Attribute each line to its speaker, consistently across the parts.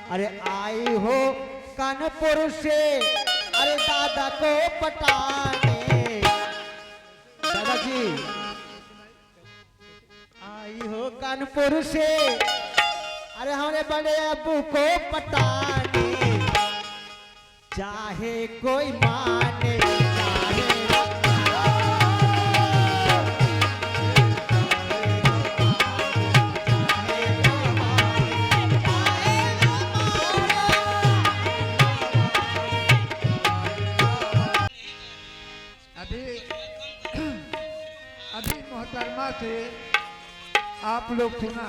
Speaker 1: अरे आई हो कानपुर से, अरे दादा को पटाने। दादाजी आई हो कानपुर से, अरे हमारे बड़े अब्बू को पटाने। चाहे कोई माने चाहे
Speaker 2: अभी मोहतरमा से आप लोग सुना,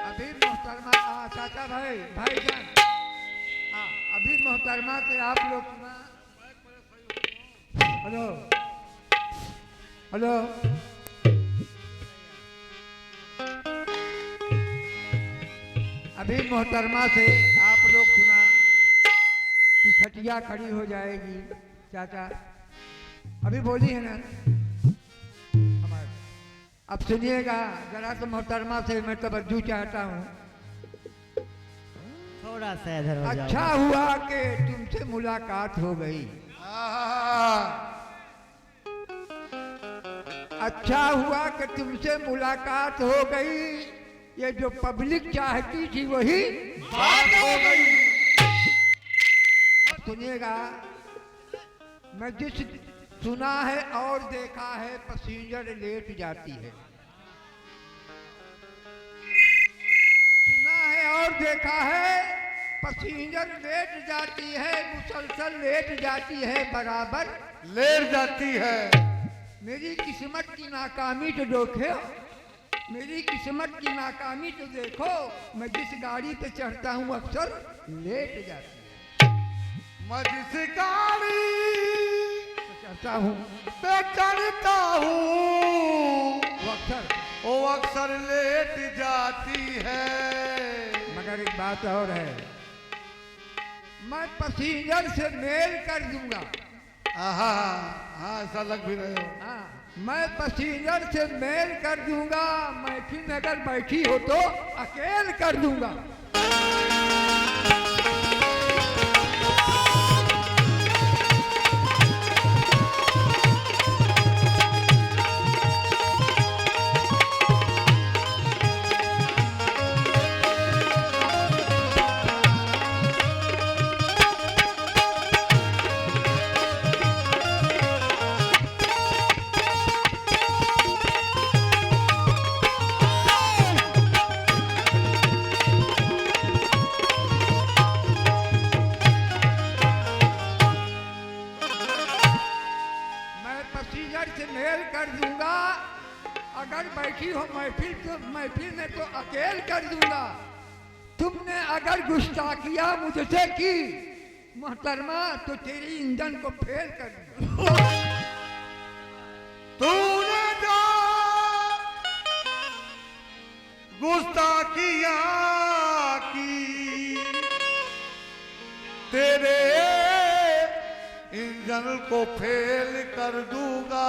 Speaker 2: अभी मोहतरमा चाचा भाईजान, अभी मोहतरमा से आप लोग सुना। हेलो हेलो, अभी मोहतरमा से आप लोग सुना कि खटिया खड़ी हो जाएगी। चाचा अभी बोली है ना हमारे, अब सुनिएगा जरा तो मोहतरमा से मैं तवज्जो चाहता हूँ।
Speaker 1: थोड़ा सा इधर हो जाओ।
Speaker 2: अच्छा हुआ कि तुमसे मुलाकात हो गई। अच्छा हुआ कि तुमसे मुलाकात हो गई। ये जो पब्लिक चाहती थी वही बात हो गई। सुनिएगा, मैं जिस सुना है और देखा है, पैसेंजर लेट जाती है। सुना है और देखा है, पैसेंजर लेट जाती है, मुसलसल लेट जाती है, बराबर
Speaker 3: लेट जाती है।
Speaker 2: मेरी किस्मत की नाकामी तो देखो, मेरी किस्मत की नाकामी तो देखो, मैं जिस गाड़ी पे चढ़ता हूँ अक्सर लेट जाती है।
Speaker 3: मैं जिस गाड़ी
Speaker 2: चढ़ता हूँ
Speaker 3: पे चढ़ता हूँ
Speaker 2: अक्सर,
Speaker 3: वो अक्सर लेट जाती है।
Speaker 2: मगर एक बात और है, मैं पैसेंजर से मेल कर दूंगा।
Speaker 3: हाँ ऐसा लग भी रहे हो।
Speaker 2: हाँ, मैं पैसेंजर से मेल कर दूंगा। महफिल में अगर बैठी हो तो अकेल कर दूंगा। अगर बैठी हो महफिल में तो अकेल कर दूंगा। तुमने अगर गुस्ताखिया मुझसे की मोहतरमा तो तेरी इंजन को फेल कर दूंगा।
Speaker 3: तूने जो गुस्ताखिया की, तेरे इंजन को फेल कर दूंगा।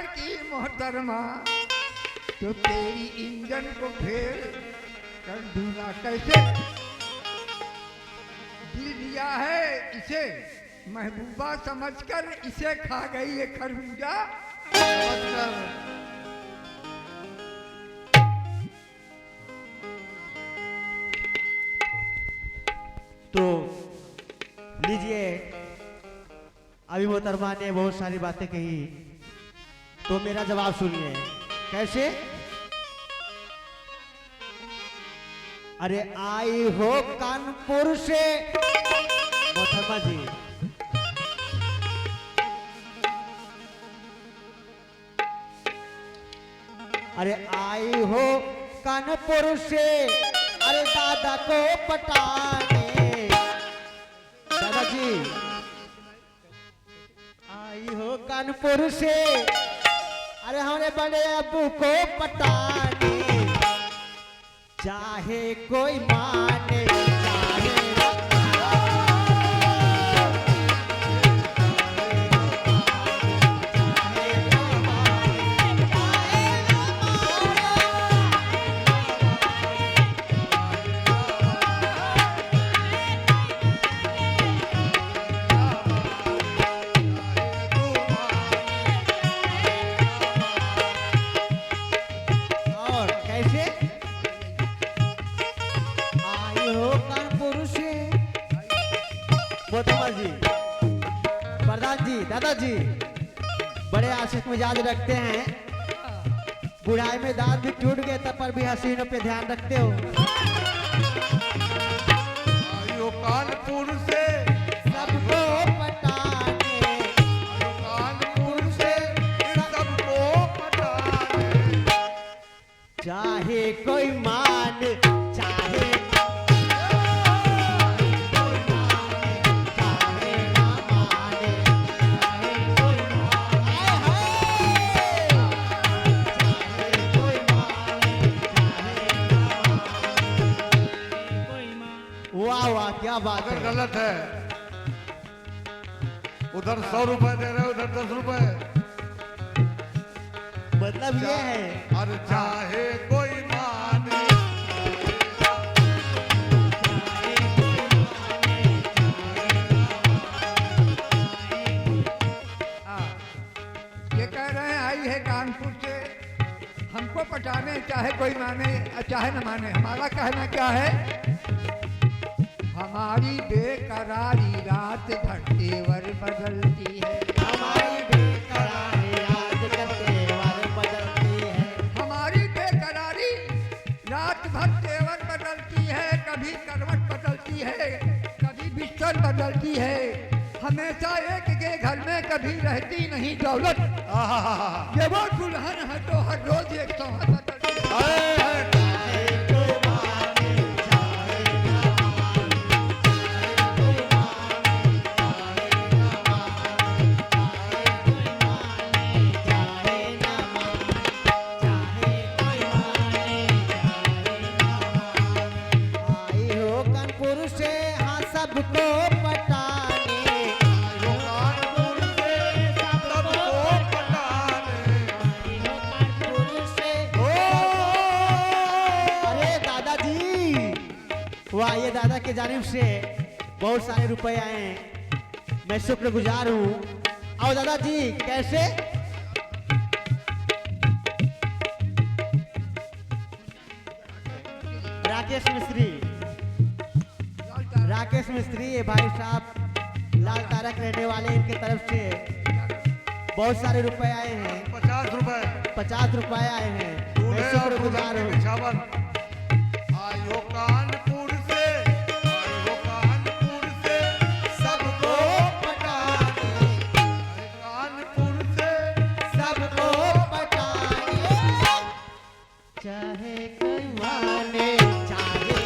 Speaker 2: की मोहतरमा तो तेरी इंजन को फेल कर दूंगा। कैसे? दिल दिया है इसे महबूबा समझकर, इसे खा गई ये खरबूजा समझकर।
Speaker 1: तो लीजिए, अभी मोहतरमा ने बहुत सारी बातें कही, तो मेरा जवाब सुनिए। कैसे? अरे आई हो कानपुर से मोहतरमा जी, अरे आई हो कानपुर से अरे दादा को पटाने। दादाजी आई हो कानपुर से अरे हमारे बड़े अब्बू को पटाने। चाहे कोई माने चाहे और कैसे आई हो कानपुर से। मोहतरमा जी, प्रधान जी, दादाजी बड़े आशिक मिजाज रखते हैं। बुढ़ाई में दांत भी टूट गए तब पर भी हसीनों पे ध्यान रखते हो।
Speaker 3: आयो कानपुर से
Speaker 1: सबको पटाने
Speaker 3: आयो कानपुर से सबको पटाने।
Speaker 1: चाहे कोई मान चाहे चाहे ना माने चाहे कोई माने चाहे कोई माने चाहे ना माने। वाह वाह क्या बात
Speaker 3: अगर
Speaker 1: है।
Speaker 3: गलत है उधर 100 रुपए दे रहे हो उधर 10 रुपए।
Speaker 1: मतलब ये है
Speaker 3: और चाहे कोई माने
Speaker 2: हाँ, ये कह रहे हैं आई है कानपुर से हमको पटाने, चाहे कोई माने चाहे न माने। हमारा कहना क्या है, हमारी बेकरारी रात भर तेवर बदलती है।
Speaker 1: हमारी बेकरारी रात का तेवर बदलती है।
Speaker 2: हमारी बेकरारी रात भर तेवर बदलती है। कभी करवट बदलती है, कभी बिस्तर बदलती है। हमेशा एक के घर में कभी रहती नहीं दौलत।
Speaker 3: आहा।
Speaker 2: ये वो दुल्हन है तो हर रोज एक सौहाग बदलती है।
Speaker 3: अरे,
Speaker 1: चाहे कोई माने चाहे ना माने चाहे कोई माने चाहे ना माने चाहे कोई माने चाहे ना माने। आई हो कानपुर से हाँ सबको पटाने।
Speaker 3: आयो कानपुर से सबको पटाने।
Speaker 1: आई हो कानपुर से
Speaker 3: ओ,
Speaker 1: अरे दादाजी वाह, ये दादा के जानिब से बहुत सारे रुपए आए हैं, मैं शुक्रगुजार हूँ। आओ दादाजी कैसे राकेश मिस्त्री, राकेश मिस्त्री ये भाई साहब लाल तारक रहने वाले, इनके तरफ से बहुत सारे रुपए आए हैं।
Speaker 3: 50 रुपए
Speaker 1: 50 रुपए आए हैं, मैं
Speaker 3: दूल्हे और
Speaker 1: शुक्रगुजार
Speaker 3: दुल्हन के
Speaker 1: हूँ।
Speaker 3: निछावर। आयो कानपुर से आयो कानपुर से सबको पटाने। आयो कानपुर से
Speaker 1: सबको पटाने। चाहे कोई माने चाहे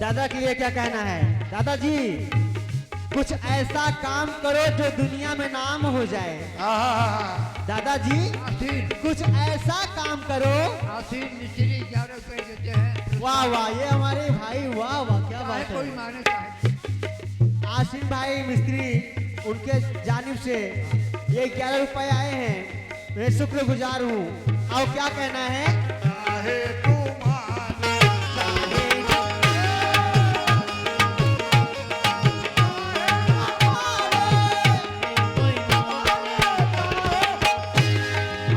Speaker 1: दादा के लिए क्या कहना है? दादाजी कुछ ऐसा काम करो जो दुनिया में नाम हो जाए। दादाजी
Speaker 2: आशीन
Speaker 1: कुछ ऐसा काम करो।
Speaker 2: आशीन मिस्त्री 11 रुपए देते हैं।
Speaker 1: वाह वाह, ये हमारे भाई, वाह वाह, क्या
Speaker 2: चाहे
Speaker 1: बात
Speaker 2: कोई
Speaker 1: है।
Speaker 2: माने चाहे।
Speaker 1: आशीन भाई मिस्त्री, उनके जानिब से ये 11 रुपए आए हैं, मैं शुक्रगुजार हूँ। और क्या कहना है?
Speaker 3: चाहे तू माने,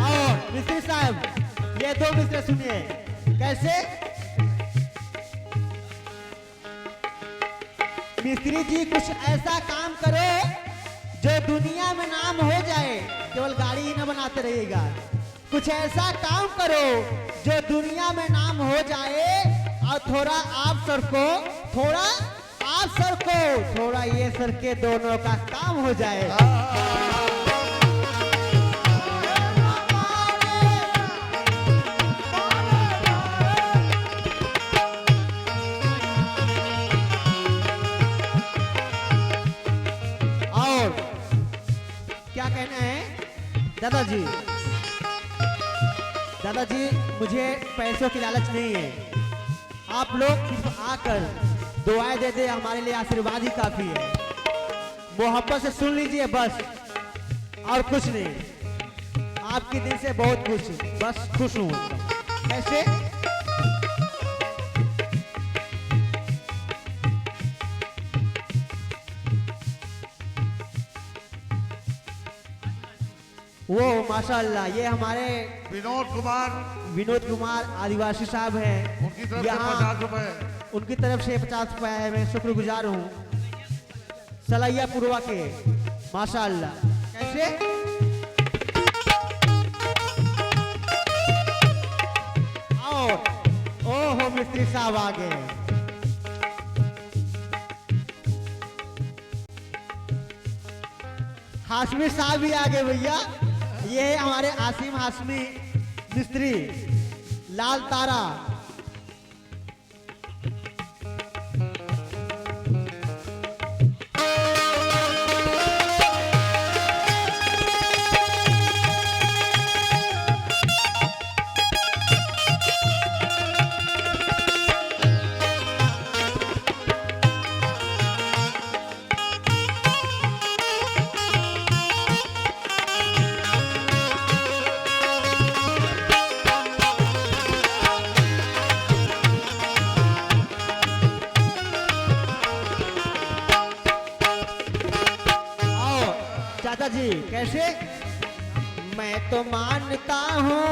Speaker 1: और मिस्त्री साहब, ये दो मिस्त्री सुनिए कैसे। मिस्त्री जी कुछ ऐसा काम करो जो दुनिया में नाम हो जाए, केवल गाड़ी ही न बनाते रहिएगा। कुछ ऐसा काम करो जो दुनिया में नाम हो जाए, और थोड़ा आप सरको, थोड़ा आप सरको, थोड़ा ये सर के, दोनों का काम हो जाए। और क्या कहना है दादाजी? दादाजी मुझे पैसों की लालच नहीं है, आप लोग सिर्फ आकर दुआएं दे दे, हमारे लिए आशीर्वाद ही काफी है। मोहब्बत से सुन लीजिए बस, और कुछ नहीं। आपके दिल से बहुत खुश, बस खुश हूँ। कैसे? वो माशाल्लाह, ये हमारे विनोद कुमार आदिवासी साहब हैं।
Speaker 3: उनकी तरफ से
Speaker 1: यहाँ
Speaker 3: 50 रुपए।
Speaker 1: उनकी तरफ से 50 रुपए है, मैं शुक्रगुजार हूँ। सलैया पुरवा के, माशाल्लाह। कैसे? और ओहो, मिस्त्री साहब आ गए। हाशमी साहब भी आ गए भैया। ये है हमारे आसिम हाशमी मिस्त्री, लाल तारा। चाचा जी कैसे? मैं तो मानता हूँ,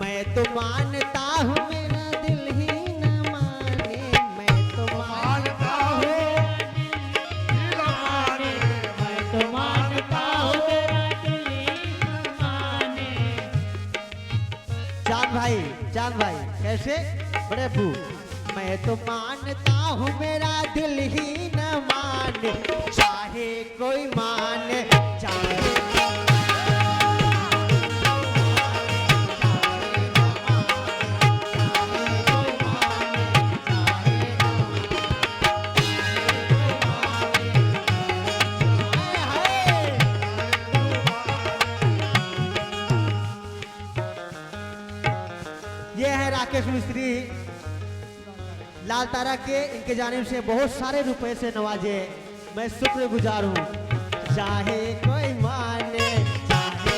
Speaker 1: मैं तो मानता हूँ, मेरा दिल ही न माने। मैं तो मानता हूँ, मैं तो मानता हूँ, मेरा दिल ही न माने। चांद भाई कैसे? बड़े अब्बू, मैं तो मानता हूँ, मेरा दिल ही न माने, चाहे कोई माने, चाहे ये है राकेश मिस्त्री लाल तारा के, इनके जानिब से बहुत सारे रुपए से नवाजे, मैं शुक्रगुजार हूँ। चाहे कोई माने, चाहे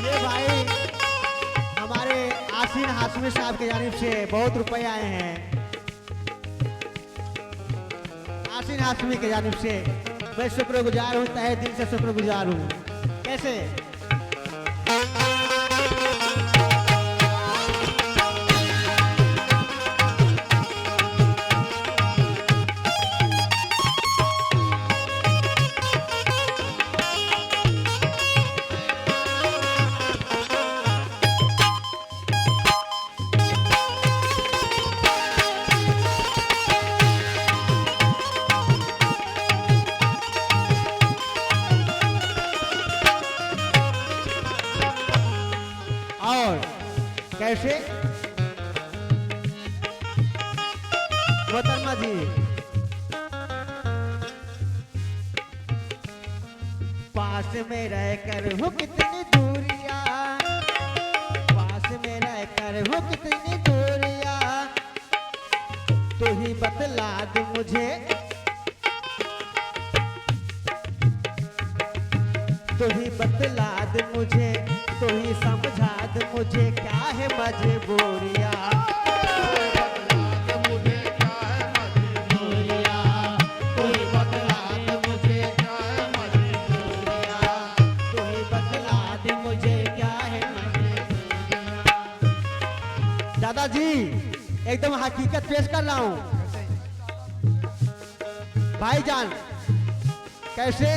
Speaker 1: ये भाई हमारे आसिन हाशमी साहब के जानिब से बहुत रुपए आए हैं। आसिन हाशमी के जानिब से मैं शुक्रगुजार हूँ, तहे दिल से शुक्रगुजार हूँ। कैसे? कैसे मोहतरमा जी, पास में रहकर हो कितनी दूरियां, पास में रहकर हो कितनी दूरियां, तू ही बतला दे मुझे, तू ही बतला दे मुझे, तू ही समझा दे मुझे क्या है मजबूरियां। दादाजी एकदम हकीकत पेश कर रहा हूं भाईजान। कैसे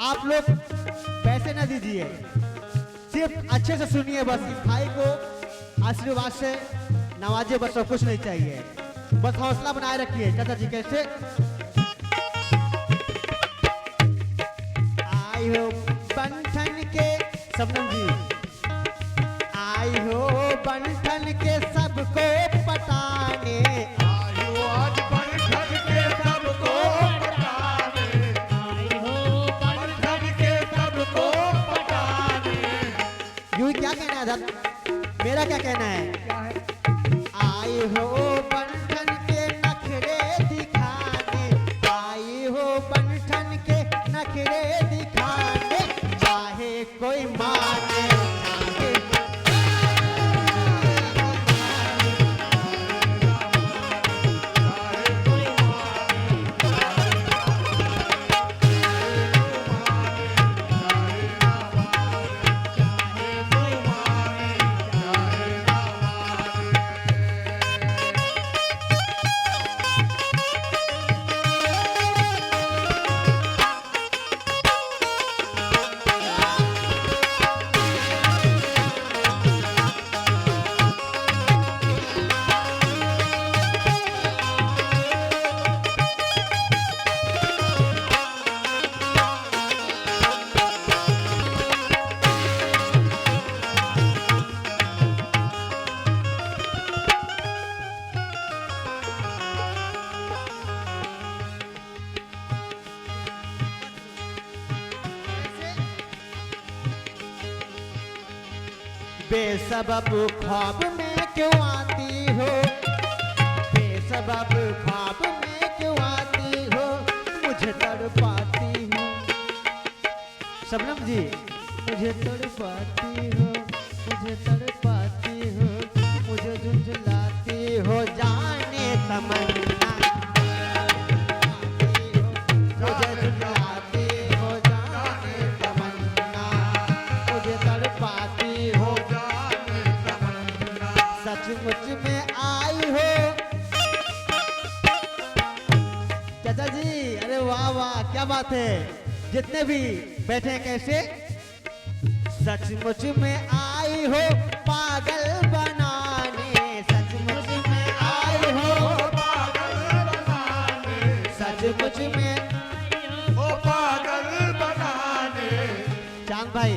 Speaker 1: आप लोग पैसे न दीजिए, सिर्फ अच्छे से सुनिए, बस इस भाई को आशीर्वाद से नवाजे, बस और कुछ नहीं चाहिए, बस हौसला बनाए रखिए। चाचा जी कैसे आई हो बंठन के सबनम जी, आई हो बंठन के सबको पटाने,
Speaker 3: आई हो आज बंठन के सबको पटाने, आई हो बंठन के सबको पटाने।
Speaker 1: यूं क्या कहना है दादा, मेरा क्या कहना है?
Speaker 2: क्या है?
Speaker 1: आई हो बंठन के नखरे दिखाने, आई हो बंठन के नखरे दिखाने, चाहे कोई माने चाहे बेसबब ख्वाब में क्यों आती हो, बेसबब ख्वाब में क्यों आती हो, मुझे तड़पाती हो शबनम जी, मुझे तड़पाती हो, मुझे तड़पाती हो, मुझे झुंझलाती हो, जाने तमन्ना, मुझे झुंझलाती हो, जाने तमन्ना, मुझे तड़पाती हो, सचमुच में आई हो। चाचा जी अरे वाह वाह क्या बात है, जितने भी बैठे हैं कैसे, सचमुच में आई हो पागल बनाने, सचमुच में आई हो
Speaker 3: पागल बनाने,
Speaker 1: सचमुच में
Speaker 3: ओ पागल बनाने।
Speaker 1: चांद भाई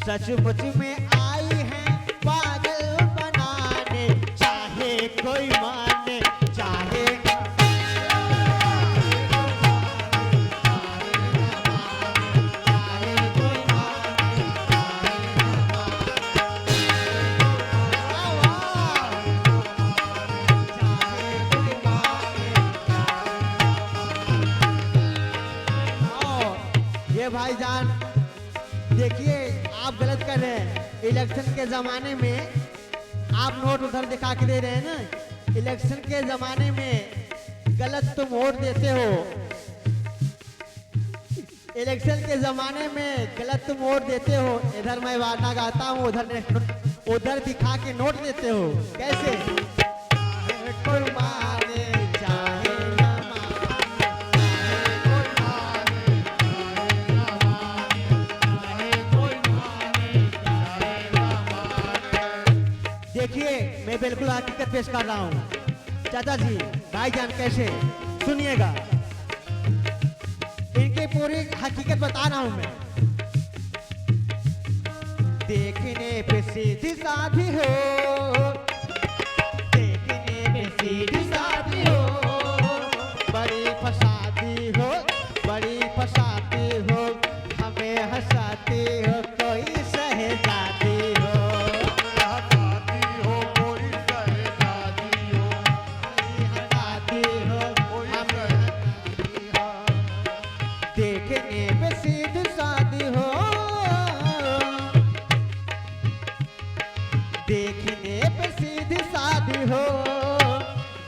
Speaker 1: सचमुच में आई है पागल बनाने, चाहे कोई माने चाहे ये भाईजान देखिए आप गलत कर रहे हैं। इलेक्शन के जमाने में आप नोट उधर दिखा के दे रहे हैं ना, इलेक्शन के जमाने में गलत तुम वोट देते हो, इलेक्शन के जमाने में गलत तुम वोट देते हो। इधर मैं वादा गाता हूँ, उधर दिखा के नोट देते हो। कैसे कोई माने चाहे न देखिए मैं बिल्कुल हकीकत पेश कर रहा हूँ। चाचा जी भाईजान कैसे सुनिएगा, इनकी पूरी हकीकत बता रहा हूँ मैं। देखने पे सीधी साधी हो, देखने पे सीधी साधी हो, बड़ी फसादी हो, बड़ी फसादी हो, हमें हंसाती हो कोई शहजादी हो,
Speaker 3: हंसाती हो कोई शहजादी हो,
Speaker 1: हंसाती हो
Speaker 3: कोई
Speaker 1: हमें,
Speaker 3: शहजादी हो।
Speaker 1: देखने पे सीधी सादी हो, देखने पे सीधी सादी हो,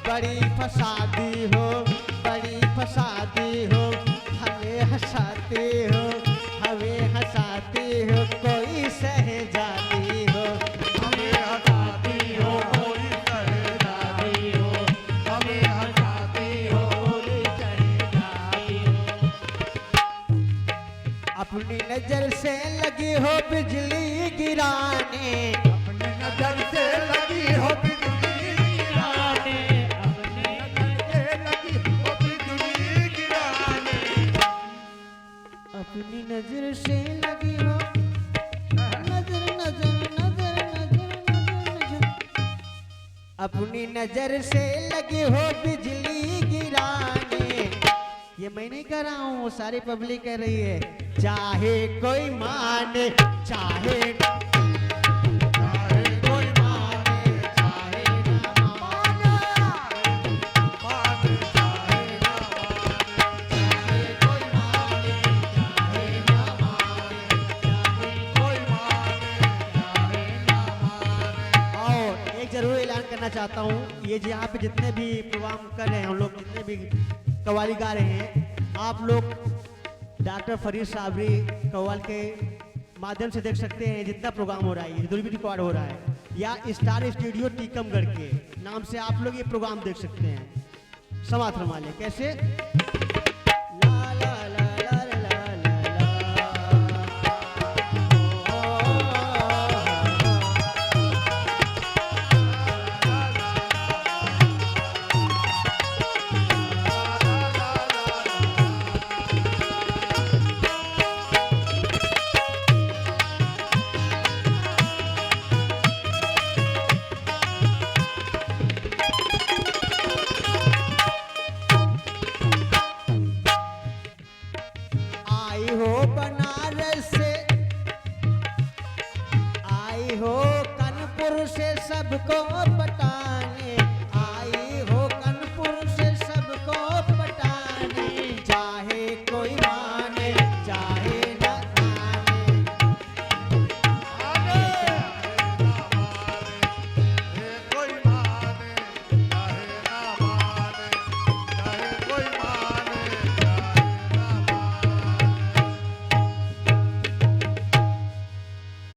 Speaker 1: बड़ी फसादी हो, बड़ी फसादी हो, हमें हंसाती हो, हमें हंसाती हो कोई शहजादी हो,
Speaker 3: हमें हंसाती हो कोई शहजादी हो, हमें हंसाती हो कोई शहजादी हो।
Speaker 1: अपनी नजर से लगी हो बिजली गिराने,
Speaker 3: अपनी नजर से लगी हो बिजली गिराने, अपनी नजर से लगी हो बिजली गिराने,
Speaker 1: अपनी नजर से लगी हो, नजर नजर नजर नजर नजर नजर, अपनी नजर से लगी हो बिजली गिराने, ये मैं नहीं कर रहा हूँ, सारी पब्लिक कह रही है, चाहे कोई माने, चाहे
Speaker 3: चाहे कोई
Speaker 1: माने, चाहे ना माने,
Speaker 3: माने चाहे ना माने,
Speaker 1: चाहे कोई माने, चाहे ना माने, चाहे
Speaker 3: कोई माने चाहे ना माने।
Speaker 1: और एक जरूर ऐलान करना चाहता हूँ, ये जो यहाँ पे जितने भी प्रोग्राम कर रहे हैं हम लोग, जितने भी कव्वाली गा रहे हैं, आप लोग डॉक्टर फरीद साबरी कव्वाल के माध्यम से देख सकते हैं। जितना प्रोग्राम हो रहा है, ये दुर्बी रिकॉर्ड हो रहा है, या स्टार स्टूडियो टीकमगढ़ के नाम से आप लोग ये प्रोग्राम देख सकते हैं। समात रमाले कैसे ला ला ला ला ला ला आई हो बनारस से, आई हो कानपुर से, सबको